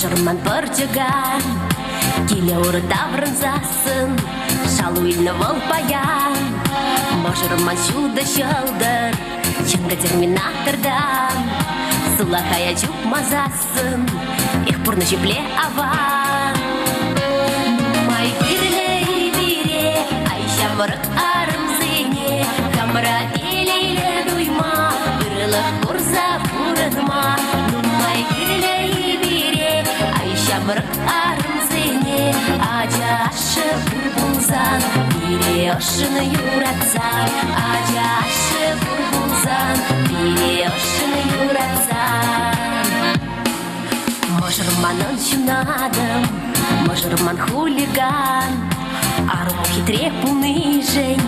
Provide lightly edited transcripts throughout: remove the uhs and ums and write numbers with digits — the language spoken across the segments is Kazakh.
Можырман Португал, келе урыта бронзасын, шалу илні волпаян. Можырман чудо шылдыр, чынғы терминатордан, сулақая жүк мазасын, их пурны жепле аван. Май бирлей бире, айша мұрық арымзыне, камыра елейлі дуйма, бірілік курса бұрынма. Май бирлей бире, айша мұрық арымзыне, ажашы бурбулзан, бире ошыны юратсан, ажашы бурбулзан, бире ошыны юратсан. Можырманын чунадым, можырман хулиган, ару хитре пулный жень,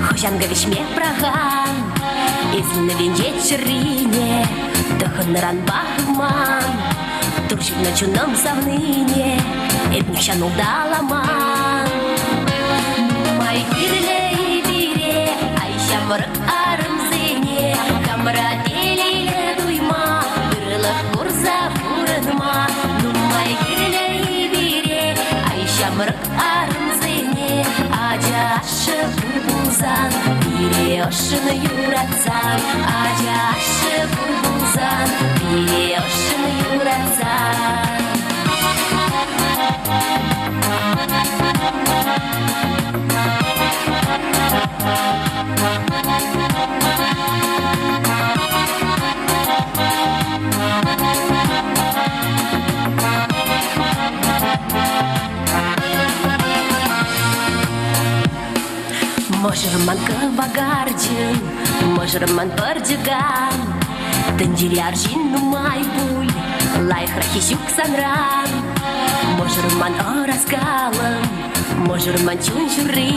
хожанга вешме праган, изліні венже чырине, дохыныран бағыман, туршик на чуным савныне, этник шанул даламан. Май бирлей бире, айша мұрық арымзыне, камыра елейлі дуйма, бірілік курса бұрынма. Май бирлей бире, айша мұрық арымзыне, ажашы бурбулзан, бире ошыны юратсан, ажашы бурбулзан, бире ошыны юратсан. Можырман кывагардин, можырман Португал, тындири аржин нумай пуль, лайхрахи жук санран. Можырман оразгалым, можырман чунчуры,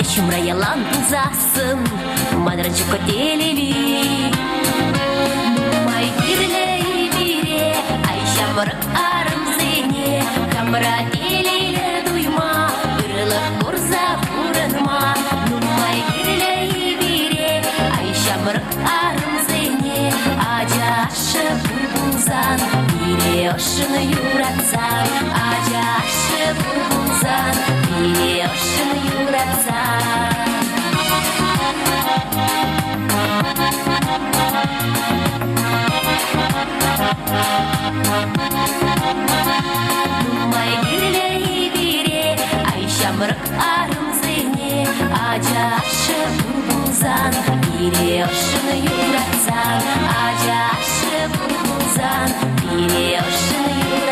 эшумра ялан пулзасын, мадранчу котелеви. Май бирлей бире, айша мұрық арымзыне, камыра елейлі дуйма, бірілік курса бұрынма. Май бирлей бире, айша мұрық арымзыне, ажашы бурбулзан, бире ошыны юратсан, ажашы бурбулзан, бире ошыны юратсан. Май бирлей бире, айша мұрық арымзыне, ажашы бурбулзан, бире ошыны юратсан, ажашы бурбулзан, бире ошыны юратсан.